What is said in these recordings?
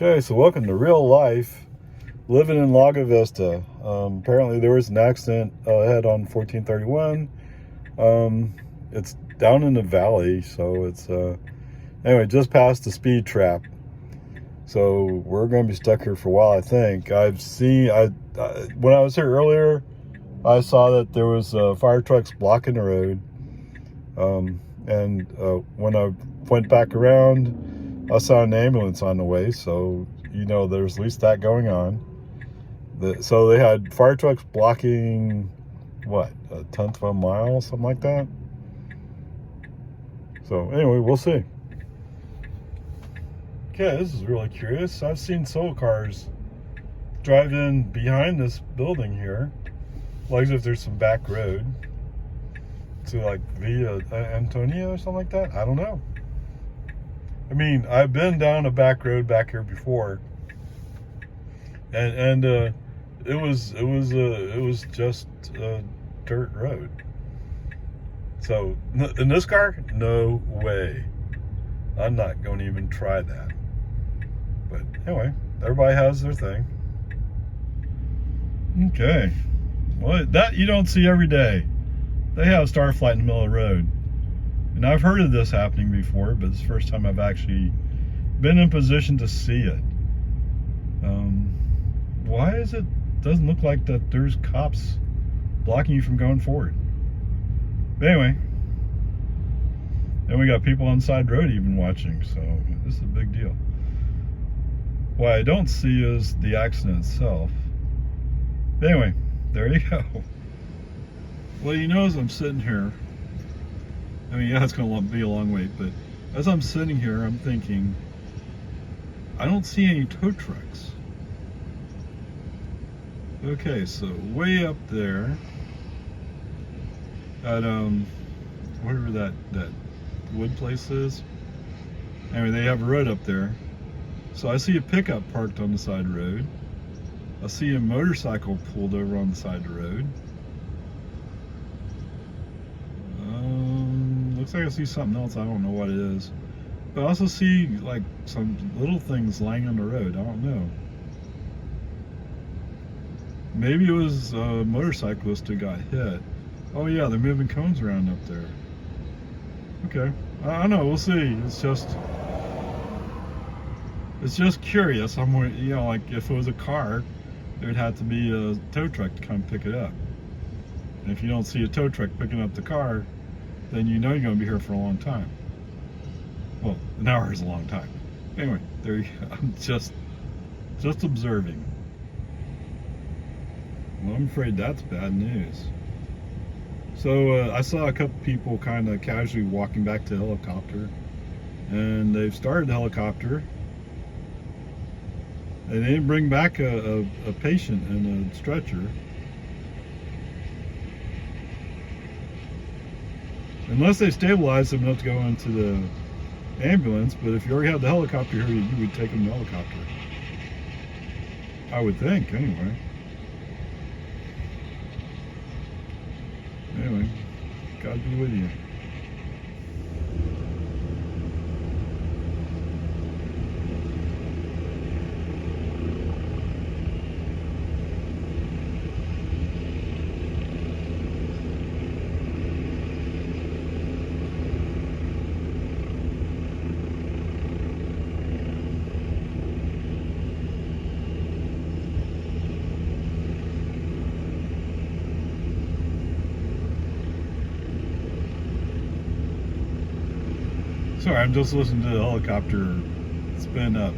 Okay, so welcome to real life, living in Lago Vista. Apparently there was an accident ahead on 1431. It's down in the valley, so it's, anyway, just past the speed trap. So we're going to be stuck here for a while, I think. When I was here earlier, I saw that there was fire trucks blocking the road. When I went back around, I saw an ambulance on the way, so you know there's at least that going on. So they had fire trucks blocking, what, a tenth of a mile, something like that? So anyway, we'll see. Okay, this is really curious. I've seen solo cars drive in behind this building here, like as if there's some back road to like Via Antonia or something like that. I don't know. I mean, I've been down a back road back here before, and it was just a dirt road. So in this car, no way. I'm not going to even try that. But anyway, everybody has their thing. Okay, well, that you don't see every day. They have Starflight in the middle of the road. And I've heard of this happening before, but it's the first time I've actually been in position to see it. Why is it doesn't look like that there's cops blocking you from going forward? But anyway, then we got people on the side road even watching, so this is a big deal. What I don't see is the accident itself. But anyway, there you go. Well, you know, as I'm sitting here, I mean, yeah, it's going to be a long wait, but as I'm sitting here, I'm thinking, I don't see any tow trucks. Okay, so way up there, at, whatever that wood place is, anyway, they have a road up there. So I see a pickup parked on the side of the road. I see a motorcycle pulled over on the side of the road. Looks like I see something else. I don't know what it is. But I also see like some little things lying on the road. I don't know. Maybe it was a motorcyclist who got hit. Oh yeah, they're moving cones around up there. Okay. I don't know. We'll see. It's just curious. I'm more, you know, like if it was a car, there'd have to be a tow truck to come pick it up. And if you don't see a tow truck picking up the car, then you know you're going to be here for a long time. Well, an hour is a long time. Anyway, there you go. I'm just observing. Well, I'm afraid that's bad news. So I saw a couple people kind of casually walking back to the helicopter, and they've started the helicopter. They didn't bring back a patient in a stretcher. Unless they stabilize them enough to go into the ambulance, but if you already had the helicopter here, you would take them to the helicopter. I would think, anyway. Anyway, God be with you. Sorry, I'm just listening to the helicopter spin up.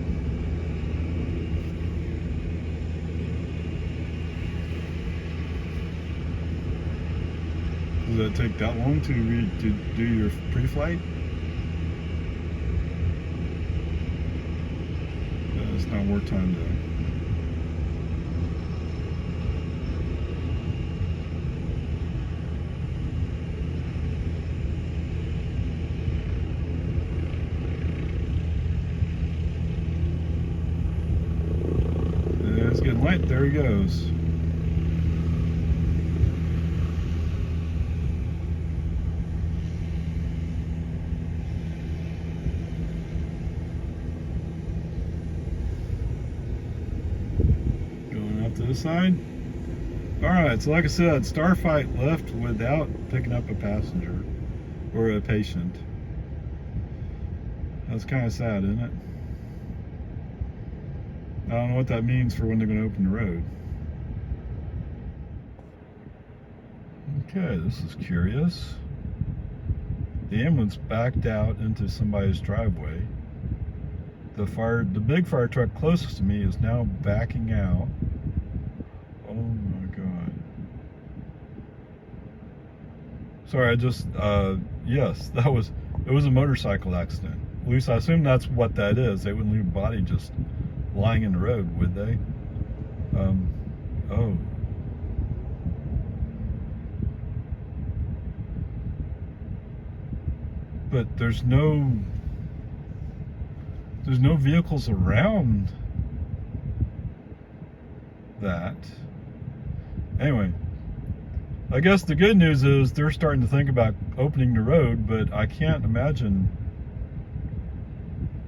Does that take that long to do your pre-flight? It's not wartime though. It's getting light. There he goes. to the side. Alright, so like I said, Starfight left without picking up a passenger or a patient. That's kind of sad, isn't it? I don't know what that means for when they're going to open the road. Okay, this is curious. The ambulance backed out into somebody's driveway. The big fire truck closest to me is now backing out. Oh my God. Sorry, yes, it was a motorcycle accident. At least I assume that's what that is. They wouldn't leave a body just lying in the road, would they? Oh. But there's no vehicles around that. Anyway, I guess the good news is they're starting to think about opening the road, but I can't imagine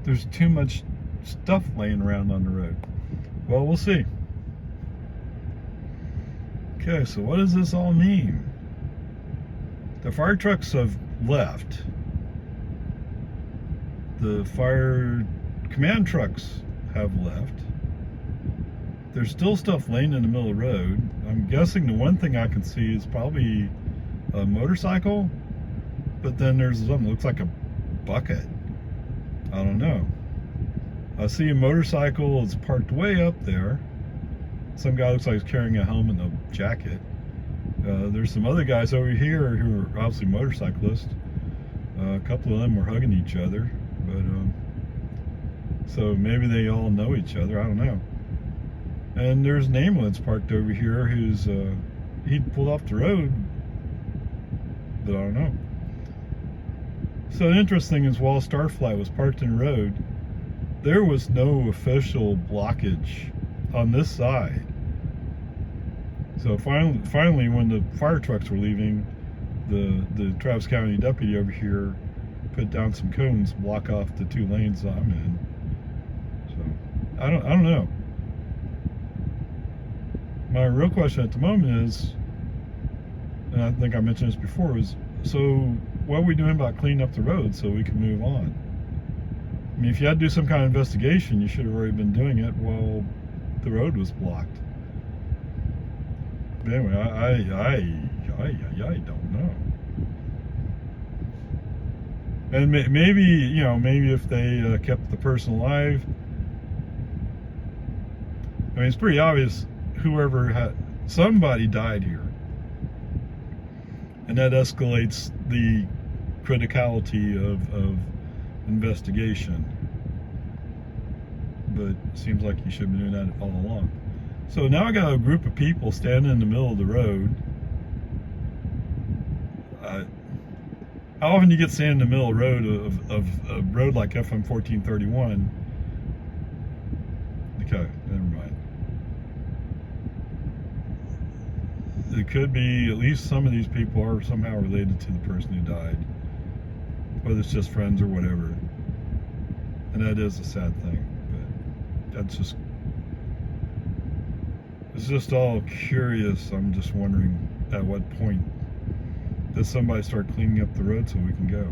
there's too much stuff laying around on the road. Well, we'll see. Okay, so what does this all mean? The fire trucks have left. The fire command trucks have left. There's still stuff laying in the middle of the road. I'm guessing the one thing I can see is probably a motorcycle, but then there's something that looks like a bucket. I don't know. I see a motorcycle is parked way up there. Some guy looks like he's carrying a helmet and a jacket. There's some other guys over here who are obviously motorcyclists. A couple of them were hugging each other, but so maybe they all know each other. I don't know. And there's an ambulance parked over here who's he pulled off the road, but I don't know. So the interesting is, while Starflight was parked in the road, there was no official blockage on this side. So finally, when the fire trucks were leaving, the Travis County deputy over here put down some cones to block off the two lanes that I'm in. So I don't know. My real question at the moment is, and I think I mentioned this before, is so what are we doing about cleaning up the road so we can move on? I mean, if you had to do some kind of investigation, you should have already been doing it while the road was blocked. But anyway, I don't know. And maybe if they kept the person alive. I mean, it's pretty obvious somebody died here. And that escalates the criticality of investigation. But it seems like you should have been doing that all along. So now I got a group of people standing in the middle of the road. How often do you get standing in the middle of the road of a road like FM 1431? Okay, never mind. It could be at least some of these people are somehow related to the person who died, whether it's just friends or whatever. And that is a sad thing, but it's just all curious. I'm just wondering at what point does somebody start cleaning up the road so we can go?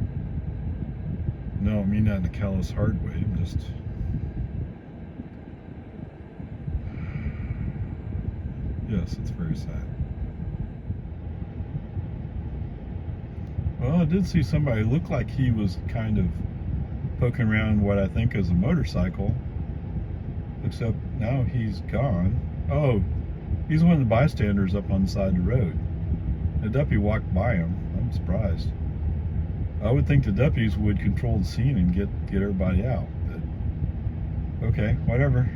No, I mean that in a callous, hard way. I'm just... Yes, it's very sad. Well, I did see somebody look like he was kind of poking around what I think is a motorcycle, except now he's gone. Oh, he's one of the bystanders up on the side of the road. The deputy walked by him. I'm surprised. I would think the deputies would control the scene and get everybody out, but okay, whatever.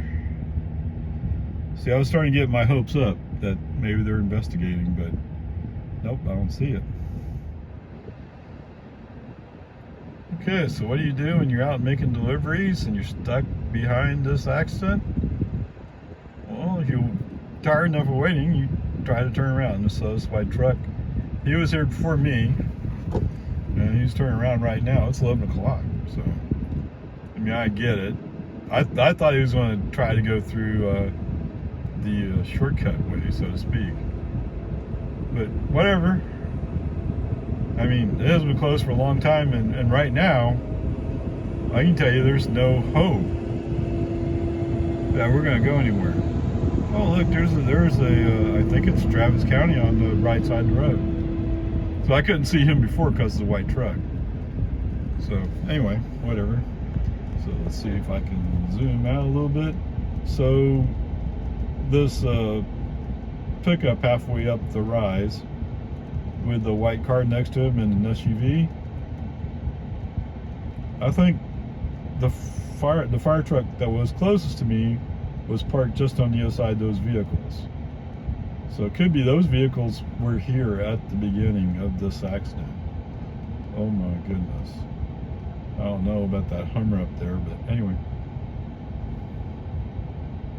See, I was starting to get my hopes up that maybe they're investigating, but nope, I don't see it. Okay, so what do you do when you're out making deliveries and you're stuck behind this accident? Well, if you're tired enough of waiting, you try to turn around. So this is my truck. He was here before me, and he's turning around right now. It's 11 o'clock, so I mean, I get it. I thought he was going to try to go through the shortcut way, so to speak. But whatever. I mean, it has been closed for a long time, and right now, I can tell you there's no hope that we're going to go anywhere. Oh, look, there's a I think it's Travis County on the right side of the road. So I couldn't see him before because of the white truck. So anyway, whatever. So let's see if I can zoom out a little bit. So this pickup halfway up the rise with the white car next to him and an SUV. I think the fire truck that was closest to me was parked just on the other side of those vehicles. So it could be those vehicles were here at the beginning of this accident. Oh my goodness. I don't know about that Hummer up there, but anyway.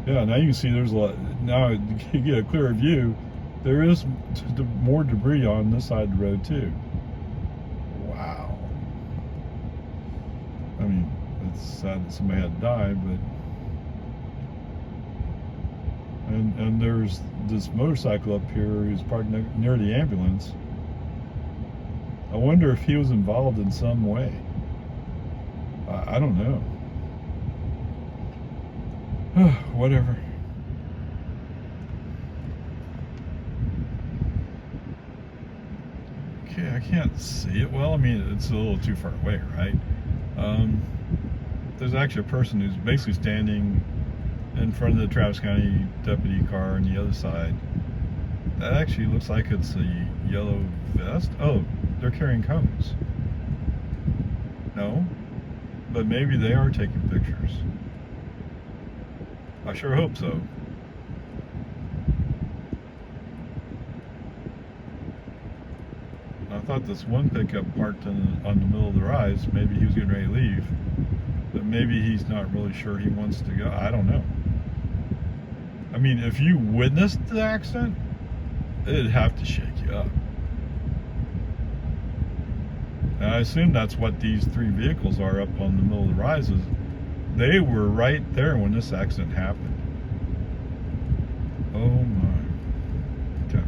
Yeah, now you can see there's a lot. Now you get a clearer view. There is more debris on this side of the road too. Wow. I mean, it's sad that somebody had to die, but and there's this motorcycle up here who's parked near the ambulance. I wonder if he was involved in some way. I don't know. Whatever. Okay, I can't see it well. I mean, it's a little too far away, right? There's actually a person who's basically standing in front of the Travis County deputy car on the other side. That actually looks like it's a yellow vest. Oh, they're carrying cones. No, but maybe they are taking pictures. I sure hope so. I thought this one pickup parked on the middle of the rise. Maybe he was getting ready to leave, but maybe he's not really sure he wants to go. I don't know. I mean, if you witnessed the accident, it'd have to shake you up. And I assume that's what these three vehicles are up on the middle of the rises. They were right there when this accident happened. Oh my. Okay.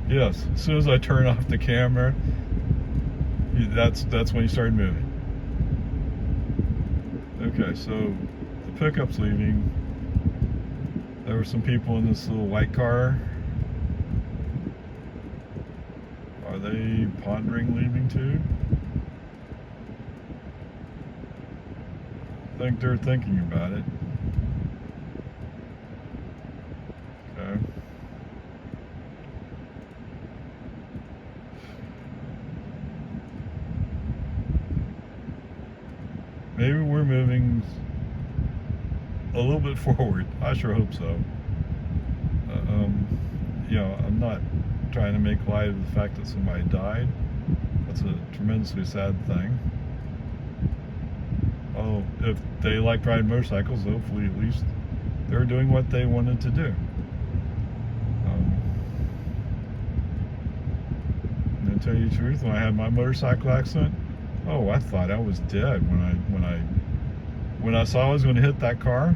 Yes, as soon as I turn off the camera, that's when he started moving. Okay, so the pickup's leaving. There were some people in this little white car. Are they pondering leaving too? I think they're thinking about it. Okay. Maybe we're moving a little bit forward. I sure hope so. You know, I'm not trying to make light of the fact that somebody died. That's a tremendously sad thing. Oh, if they like riding motorcycles, hopefully at least they're doing what they wanted to do. And to tell you the truth, when I had my motorcycle accident, oh, I thought I was dead when I saw I was going to hit that car.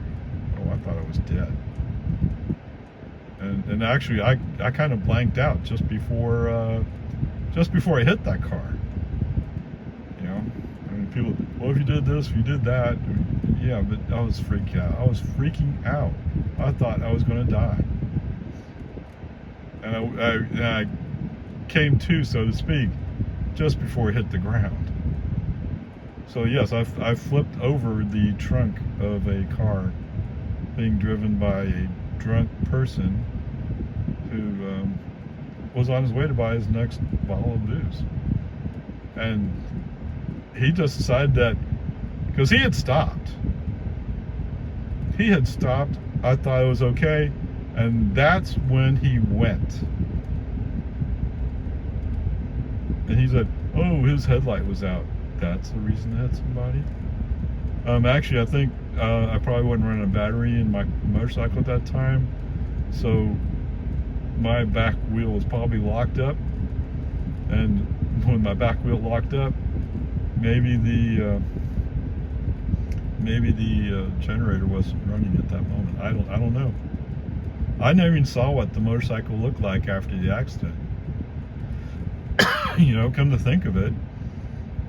Oh, I thought I was dead. And actually, I kind of blanked out just before I hit that car. You know, I mean, people, well, if you did this, if you did that, yeah, but I was freaking out. I was freaking out. I thought I was going to die. And I came to, so to speak, just before it hit the ground. So yes, I flipped over the trunk of a car being driven by a drunk person who was on his way to buy his next bottle of booze. And he just decided that, because he had stopped. I thought it was okay, and that's when he went. And he said, oh, his headlight was out. That's the reason to hit somebody. Actually, I think I probably wasn't running a battery in my motorcycle at that time, so my back wheel was probably locked up. And when my back wheel locked up, maybe the generator wasn't running at that moment. I don't know. I never even saw what the motorcycle looked like after the accident. You know, come to think of it,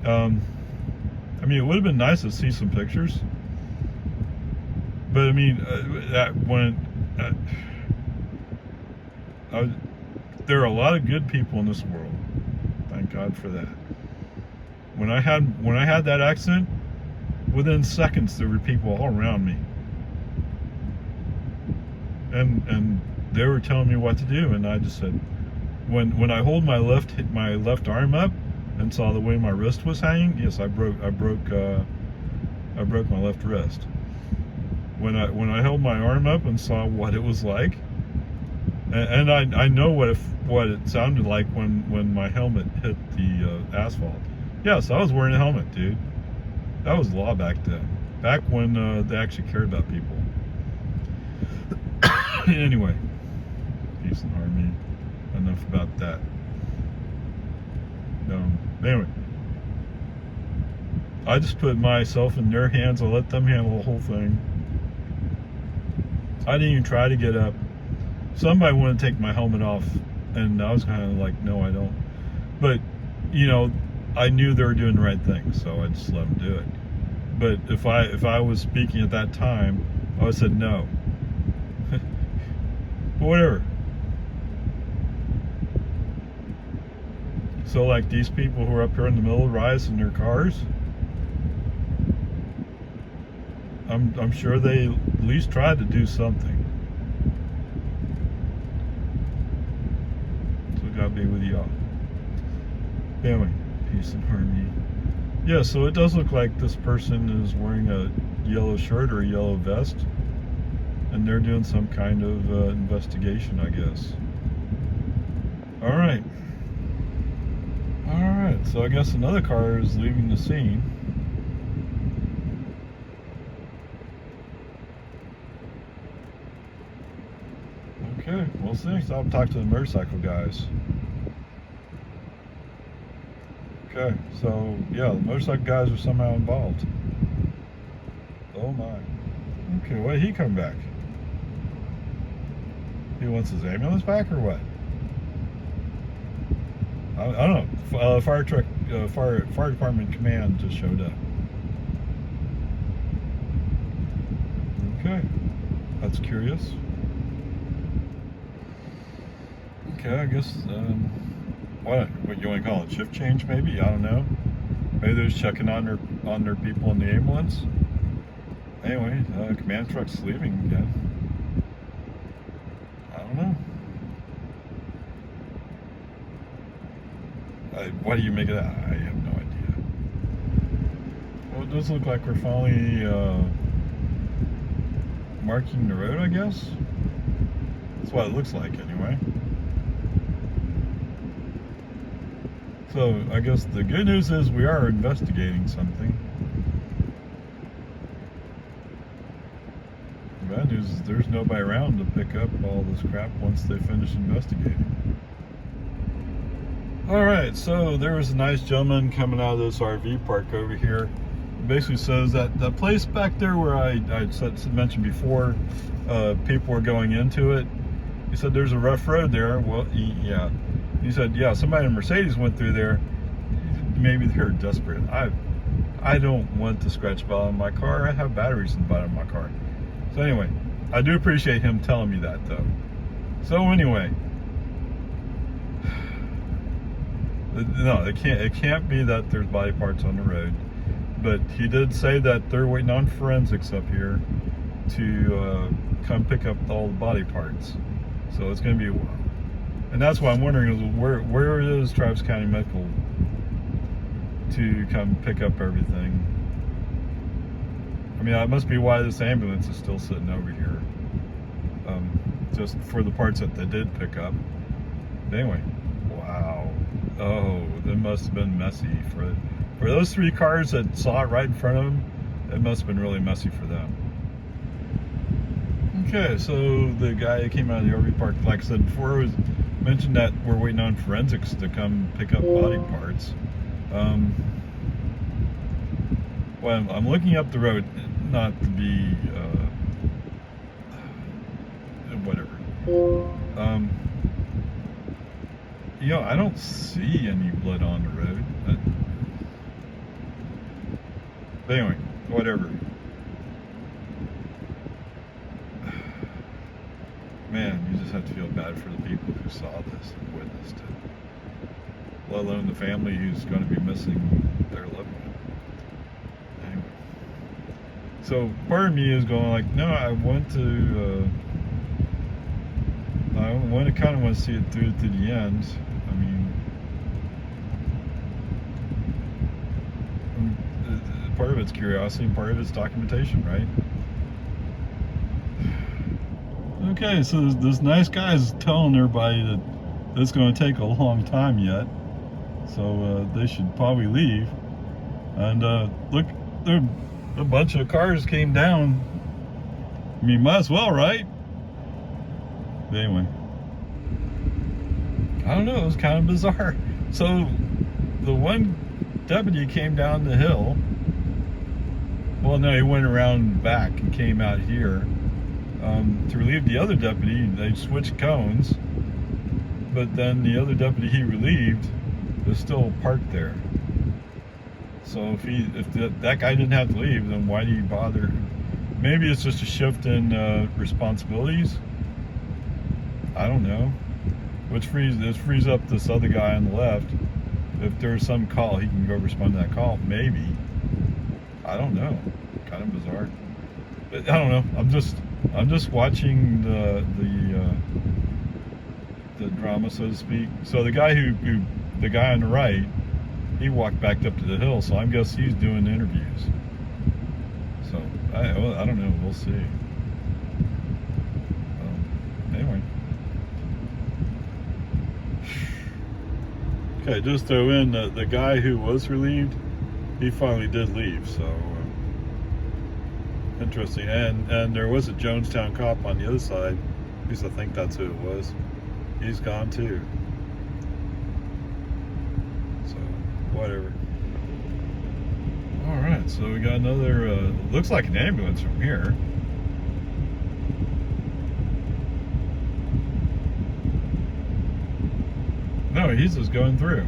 I mean, it would have been nice to see some pictures, but I mean, there are a lot of good people in this world. Thank God for that. When I had that accident, within seconds there were people all around me, and they were telling me what to do, and I just said, when I hold my left arm up and saw the way my wrist was hanging, yes, I broke my left wrist. When I held my arm up and saw what it was like, and I know what it sounded like when my helmet hit the asphalt. Yes, I was wearing a helmet, dude. That was law back then. Back when they actually cared about people. Anyway, peace and harmony. Enough about that. Anyway, I just put myself in their hands. I let them handle the whole thing. I didn't even try to get up. Somebody wanted to take my helmet off, and I was kind of like, no, I don't. But, you know, I knew they were doing the right thing, so I just let them do it. But if I was speaking at that time, I would have said no. But whatever. So like these people who are up here in the middle of the rise in their cars, I'm sure they at least tried to do something. So God be with y'all. Anyway, peace and harmony. Yeah, so it does look like this person is wearing a yellow shirt or a yellow vest, and they're doing some kind of investigation, I guess. All right. Alright, so I guess another car is leaving the scene. Okay, we'll see. So I'll talk to the motorcycle guys. Okay, so yeah, the motorcycle guys are somehow involved. Oh my. Okay, why did he come back? He wants his ambulance back or what? I don't know. Fire department command just showed up. Okay, that's curious. Okay, I guess what you want to call it? Shift change, maybe? I don't know. Maybe they're just checking on their people in the ambulance. Anyway, command truck's leaving again. I don't know. What do you make of that? I have no idea. Well, it does look like we're finally marking the road, I guess. That's what it looks like, anyway. So, I guess the good news is we are investigating something. The bad news is there's nobody around to pick up all this crap once they finish investigating. Alright, so there was a nice gentleman coming out of this RV park over here. It basically says that the place back there where I mentioned before, people were going into it. He said there's a rough road there. Well, yeah. He said, yeah, somebody in a Mercedes went through there. Maybe they're desperate. I don't want to scratch bottom of my car. I have batteries in the bottom of my car. So anyway, I do appreciate him telling me that though. So anyway, no, it can't be that there's body parts on the road. But he did say that they're waiting on forensics up here to come pick up all the body parts. So it's going to be a while. And that's why I'm wondering is where is Travis County Medical to come pick up everything? I mean, that must be why this ambulance is still sitting over here. Just for the parts that they did pick up. But anyway, wow. Oh, that must have been messy for those three cars that saw it right in front of them. It must have been really messy for them. Okay, so the guy that came out of the RV park, like I said before, was mentioned that we're waiting on forensics to come pick up body parts. Well, I'm looking up the road, not to be whatever. You know, I don't see any blood on the road. But anyway, whatever. Man, you just have to feel bad for the people who saw this and witnessed it. Let alone the family who's going to be missing their loved one. Anyway. So part of me is going like, no, I want to kind of want to see it through to the end. I mean, part of it's curiosity and part of it's documentation, right? Okay, so this nice guy is telling everybody that it's going to take a long time yet, so they should probably leave. And look, a bunch of cars came down. I mean, might as well, right? But anyway, I don't know, it was kind of bizarre. So the one deputy came down the hill. Well, no, he went around back and came out here. To relieve the other deputy, they switched cones, but then the other deputy he relieved was still parked there. So if that guy didn't have to leave, then why do you bother? Maybe it's just a shift in responsibilities. I don't know. Which frees up this other guy on the left. If there's some call, he can go respond to that call. Maybe. I don't know. Kind of bizarre. But I don't know. I'm just watching the drama, so to speak. So the guy the guy on the right, he walked back up to the hill, so I guess he's doing interviews. So I don't know. We'll see. Anyway. Okay, just throw in the guy who was relieved. He finally did leave, so interesting. And there was a Jonestown cop on the other side. At least I think that's who it was. He's gone too. So whatever. All right, so we got another. Looks like an ambulance from here. No, he's just going through.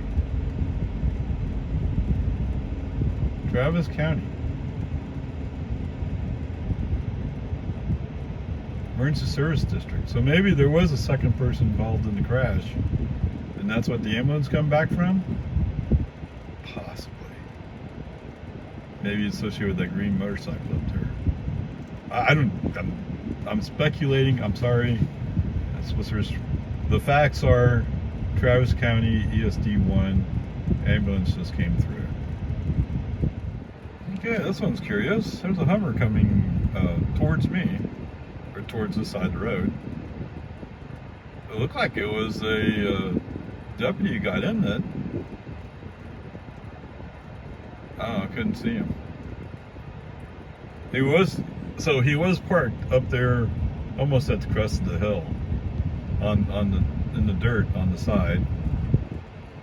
Travis County. Emergency Service District. So maybe there was a second person involved in the crash, and that's what the ambulance come back from? Possibly. Maybe it's associated with that green motorcycle up there. I'm speculating. I'm sorry. That's what the facts are. Travis County ESD1 ambulance just came through. Okay, this one's curious. There's a Hummer coming towards me, or towards this side of the road. It looked like it was a deputy who got in it. I don't know, I couldn't see him. He was parked up there almost at the crest of the hill in the dirt on the side.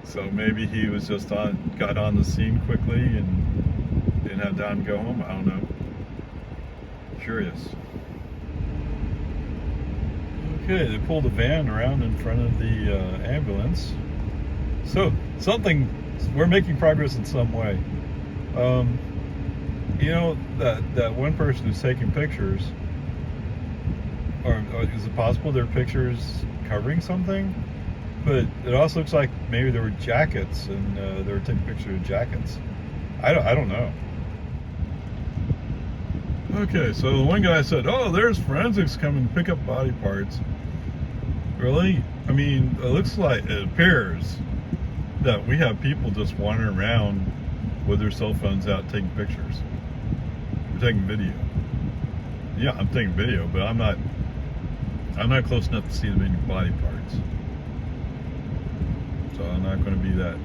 So maybe he was just got on the scene quickly and didn't have time to go home. I don't know. Curious. Okay, they pulled a van around in front of the ambulance. So we're making progress in some way. You know, that one person who's taking pictures, or is it possible their pictures covering something? But it also looks like maybe there were jackets, and they were taking pictures of jackets. I don't know. Okay, so the one guy said, "Oh, there's forensics coming to pick up body parts." Really? I mean, it appears that we have people just wandering around with their cell phones out taking pictures. We're taking video. Yeah, I'm taking video, but I'm not close enough to see the many body parts. So I'm not going to be that.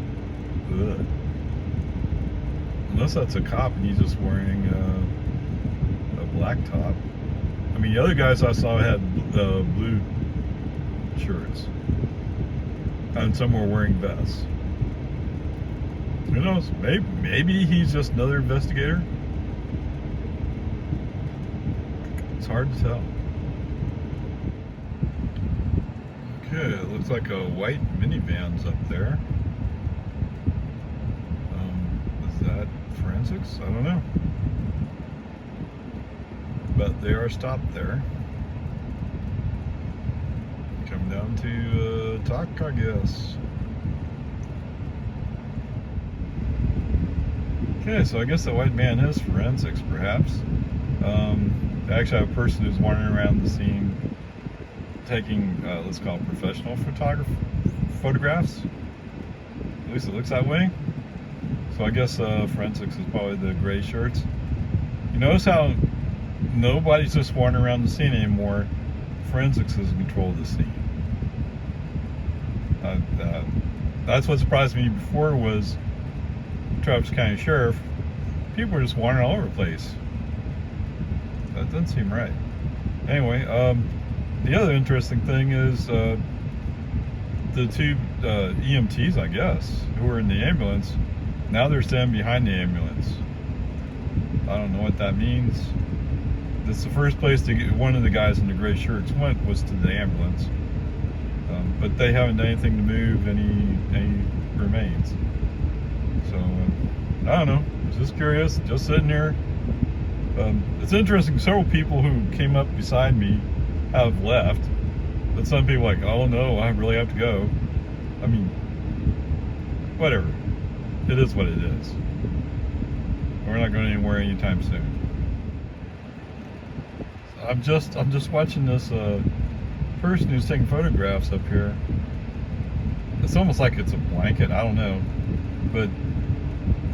Ugh. Unless that's a cop and he's just wearing a black top. I mean, the other guys I saw had blue shirts, and some were wearing vests. Who knows? Maybe he's just another investigator. It's hard to tell. Okay, it looks like a white minivan's up there. Is that forensics? I don't know. But they are stopped there. Come down to talk, I guess. Okay, so I guess the white man is forensics, perhaps. They actually have a person who's wandering around the scene taking, let's call it professional photographs. At least it looks that way. So I guess forensics is probably the gray shirts. You notice how nobody's just wandering around the scene anymore. Forensics is in control of the scene. That's what surprised me before was Travis County Sheriff. People were just wandering all over the place. That doesn't seem right. Anyway, the other interesting thing is the two EMTs, I guess, who were in the ambulance. Now they're standing behind the ambulance. I don't know what that means. That's the first place to get one of the guys in the gray shirts went was to the ambulance. But they haven't done anything to move any remains. So I don't know. I was just curious, just sitting here. It's interesting. Several people who came up beside me have left, but some people are like, oh no, I really have to go. I mean, whatever. It is what it is. We're not going anywhere anytime soon. I'm just watching this person who's taking photographs up here. It's almost like it's a blanket. I don't know, but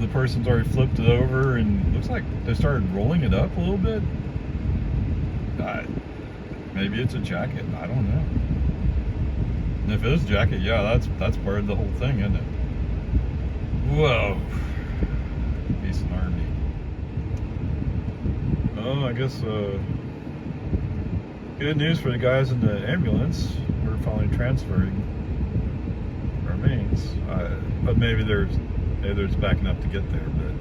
the person's already flipped it over, and it looks like they started rolling it up a little bit. Maybe it's a jacket. I don't know. And if it is a jacket, yeah, that's part of the whole thing, isn't it? Whoa. Decent army. Oh, I guess good news for the guys in the ambulance. We're finally transferring remains. But maybe they're just backing up to get there, but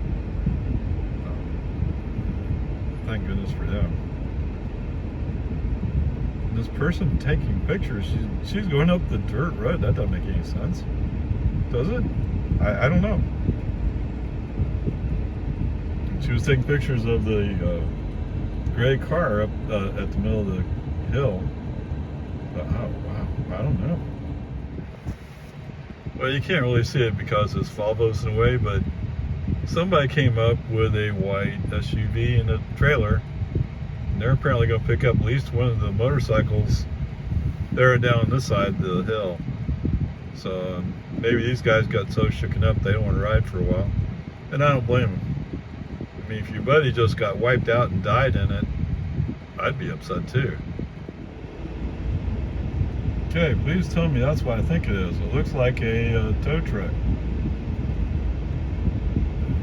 thank goodness for them. This person taking pictures, she's going up the dirt road. That doesn't make any sense, does it? I don't know. She was taking pictures of the gray car up at the middle of the hill. Oh wow, I don't know. Well, you can't really see it because it's Volvo's in the way, but somebody came up with a white SUV and a trailer, and they're apparently going to pick up at least one of the motorcycles there down on this side of the hill. So maybe these guys got so shooken up they don't want to ride for a while, and I don't blame them. I mean, if your buddy just got wiped out and died in it, I'd be upset too. Okay, please tell me that's what I think it is. It looks like a tow truck.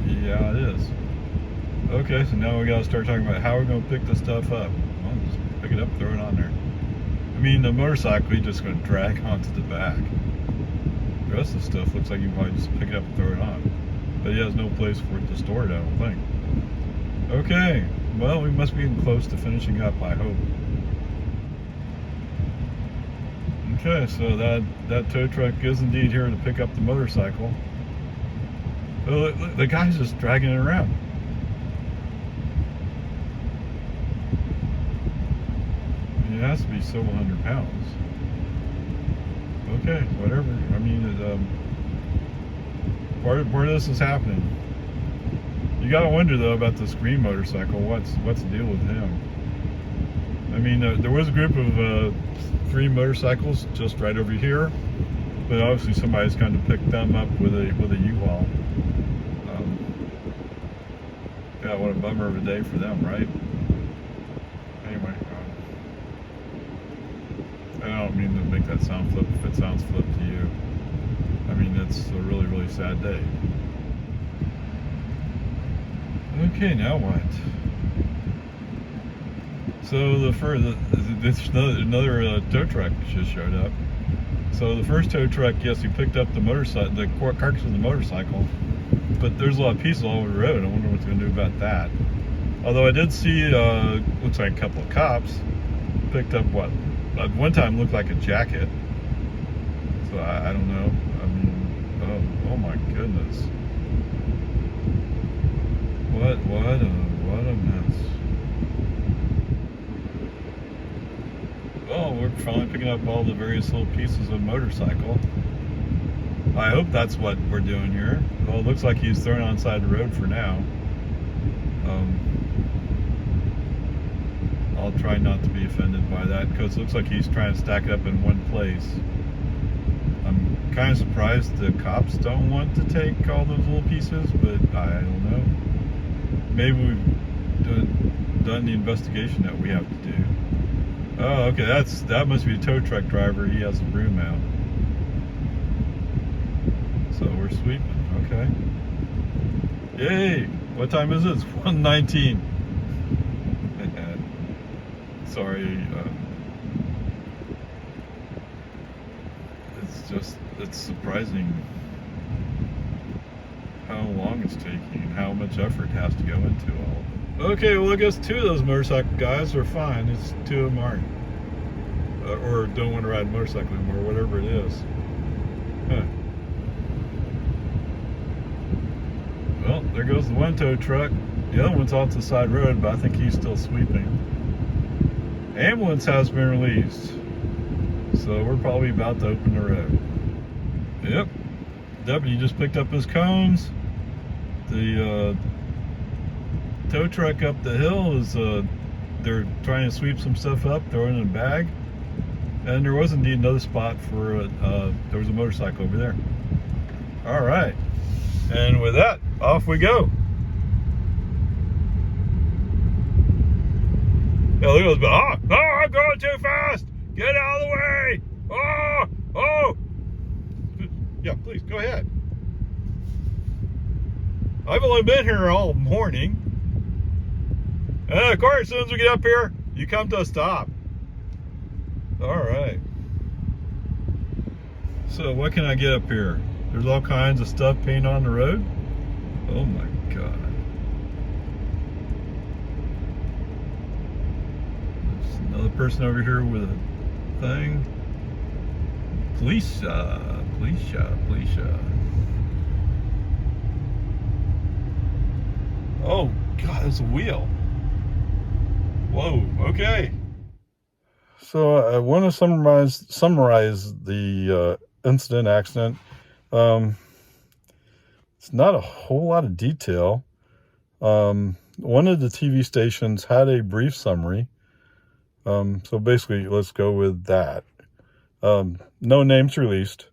Yeah, it is. Okay, so now we gotta start talking about how we're gonna pick this stuff up. Well, just pick it up, throw it on there. I mean, the motorcycle, you're just gonna drag onto the back. The rest of the stuff looks like you can probably just pick it up and throw it on. But he has no place for it to store it, I don't think. Okay, well, we must be getting close to finishing up, I hope. Okay, so that tow truck is indeed here to pick up the motorcycle. Oh, the guy's just dragging it around. It has to be several hundred pounds. Okay, whatever. I mean, part of this is happening. You gotta wonder though about this green motorcycle. What's the deal with him? I mean, there was a group of 3 motorcycles just right over here, but obviously somebody's kind of picked them up with a U-Haul. Yeah, what a bummer of a day for them, right? Anyway, I don't mean to make that sound flip if it sounds flip to you. I mean, it's a really, really sad day. Okay, now what? So another tow truck just showed up. So the first tow truck, yes, he picked up the motorcycle, the carcass of the motorcycle, but there's a lot of pieces all over the road. I wonder what it's going to do about that. Although I did see, looks like a couple of cops picked up what at one time looked like a jacket, So I don't know. I mean, oh my goodness. What a mess. Well, we're finally picking up all the various little pieces of motorcycle. I hope that's what we're doing here. Well, it looks like he's thrown on the side of the road for now. I'll try not to be offended by that because it looks like he's trying to stack it up in one place. I'm kind of surprised the cops don't want to take all those little pieces, but I don't know. Maybe we've done the investigation that we have to do. Oh, okay, that must be a tow truck driver. He has a broom out. So we're sweeping, okay. Yay! What time is it? It's 1:19. Sorry, it's surprising how long it's taking and how much effort has to go into all of it. Okay, well I guess 2 of those motorcycle guys are fine. It's 2 of them aren't. Or don't want to ride a motorcycle anymore, whatever it is. Huh. Well, there goes the one tow truck. The other one's off the side road, but I think he's still sweeping. Ambulance has been released, so we're probably about to open the road. Yep, deputy just picked up his cones. The tow truck up the hill is they're trying to sweep some stuff up, throw it in a bag, and there was indeed another spot for there was a motorcycle over there. All right, and with that, off we go. Yeah, look at those. Oh, I'm going too fast. Get out of the way. Oh. Yeah, please, go ahead. I've only been here all morning. And of course, as soon as we get up here, you come to a stop. All right. So what can I get up here? There's all kinds of stuff painted on the road. Oh my God. Another person over here with a thing. Police. Oh God, there's a wheel. Whoa. Okay. So I want to summarize the accident. It's not a whole lot of detail. One of the TV stations had a brief summary. So basically, let's go with that. No names released.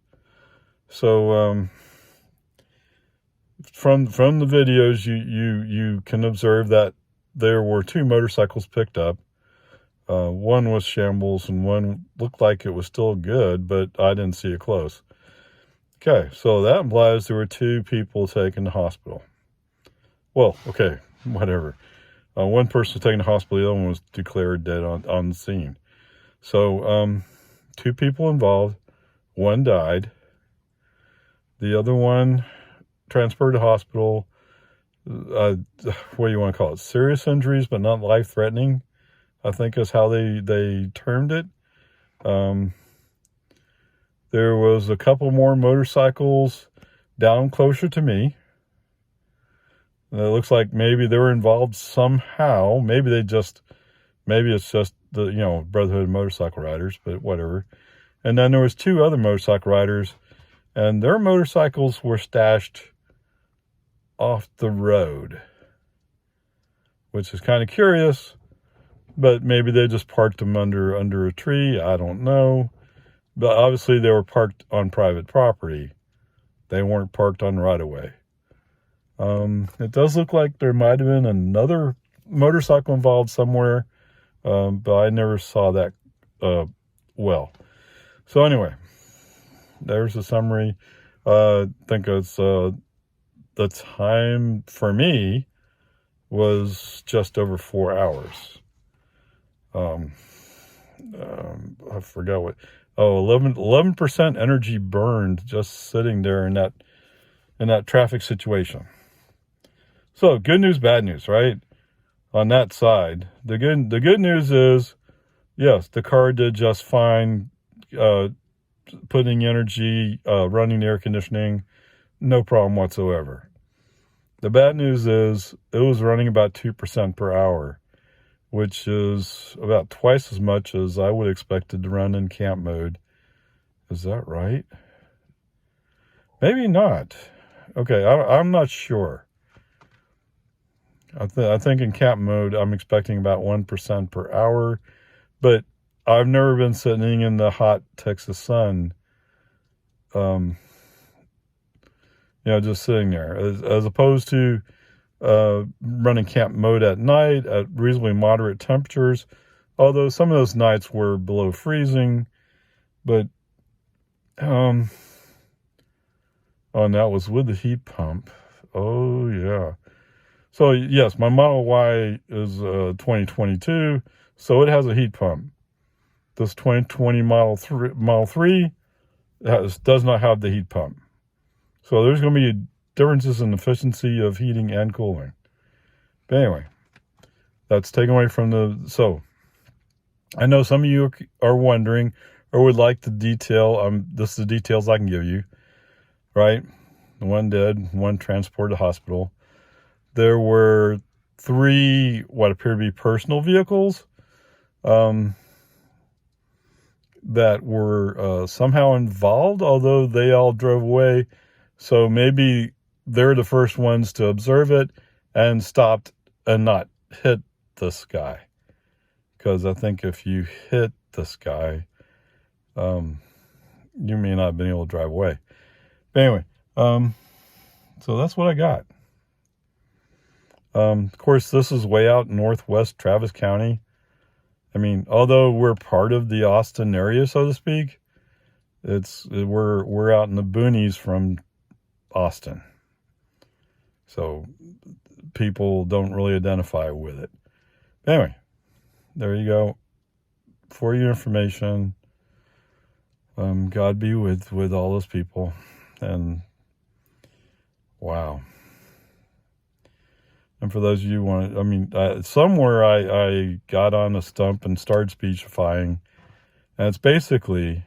So from the videos, you can observe that there were 2 motorcycles picked up. One was shambles, and one looked like it was still good, but I didn't see it close. Okay, so that implies there were 2 people taken to hospital. Well, okay, whatever. One person was taken to hospital, the other one was declared dead on the scene. So, 2 people involved, 1 died. The other one transferred to hospital. What do you want to call it? Serious injuries, but not life-threatening, I think is how they termed it. There was a couple more motorcycles down closer to me. It looks like maybe they were involved somehow. Maybe it's just the, Brotherhood of Motorcycle Riders, but whatever. And then there was 2 other motorcycle riders, and their motorcycles were stashed off the road, which is kind of curious, but maybe they just parked them under a tree. I don't know. But obviously they were parked on private property. They weren't parked on right-of-way. It does look like there might have been another motorcycle involved somewhere, but I never saw that well. So anyway, there's a summary. I think it's the time for me was just over 4 hours. I forgot what. 11% energy burned just sitting there in that traffic situation. So good news, bad news, right? On that side, the good news is, yes, the car did just fine. putting energy, running air conditioning, no problem whatsoever. The bad news is it was running about 2% per hour, which is about twice as much as I would expect it to run in camp mode. Is that right? Maybe not. Okay, I'm not sure. I think in camp mode, I'm expecting about 1% per hour, but I've never been sitting in the hot Texas sun, just sitting there, as opposed to running camp mode at night at reasonably moderate temperatures, although some of those nights were below freezing, but, and that was with the heat pump. Oh, yeah. So, yes, my Model Y is 2022, so it has a heat pump. This 2020 Model 3 does not have the heat pump. So there's going to be differences in efficiency of heating and cooling. But anyway, that's taken away from so I know some of you are wondering or would like the detail. This is the details I can give you, right? One dead, one transported to hospital. There were 3 what appear to be personal vehicles that were somehow involved, although they all drove away. So maybe they're the first ones to observe it and stopped and not hit this guy. Because I think if you hit this guy, you may not have been able to drive away. But anyway, so that's what I got. Of course, this is way out northwest Travis County. I mean, although we're part of the Austin area, so to speak, we're out in the boonies from Austin. So people don't really identify with it. Anyway, there you go. For your information, God be with all those people. And wow. And for those of you somewhere I got on a stump and started speechifying. And it's basically,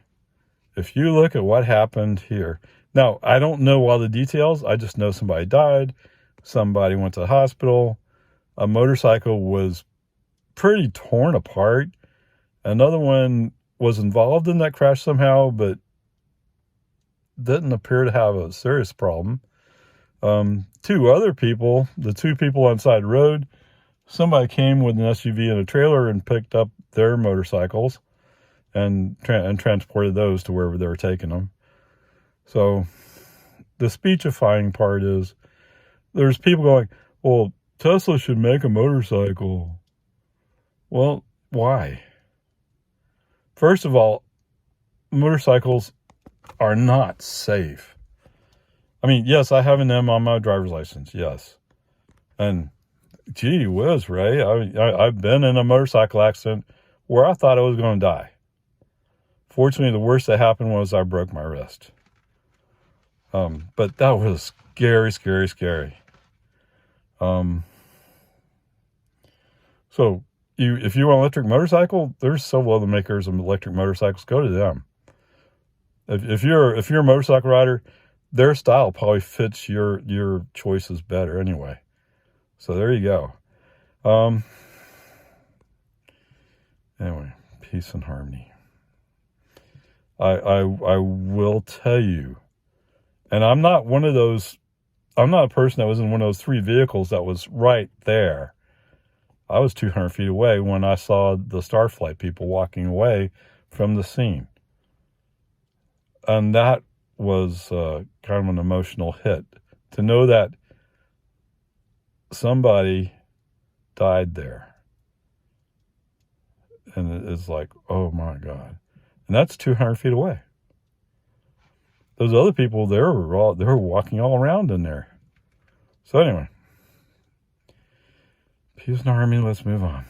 if you look at what happened here. Now, I don't know all the details. I just know somebody died. Somebody went to the hospital. A motorcycle was pretty torn apart. Another one was involved in that crash somehow, but didn't appear to have a serious problem. 2 other people, the 2 people on side road, somebody came with an SUV and a trailer and picked up their motorcycles and transported those to wherever they were taking them. So the speechifying part is there's people going, well, Tesla should make a motorcycle. Well, why? First of all, motorcycles are not safe. I mean, yes, I have an M on my driver's license, yes. And gee whiz, Ray, I've been in a motorcycle accident where I thought I was going to die. Fortunately, the worst that happened was I broke my wrist. But that was scary, scary, scary. So if you want an electric motorcycle, there's several other makers of electric motorcycles. Go to them. If you're a motorcycle rider, their style probably fits your choices better anyway. So there you go. Anyway, peace and harmony. I will tell you, and I'm not a person that was in one of those 3 vehicles that was right there. I was 200 feet away when I saw the Starflight people walking away from the scene. And that was kind of an emotional hit to know that somebody died there. And it's like, oh my God. And that's 200 feet away. Those other people, they were walking all around in there. So anyway, peace and harmony, let's move on.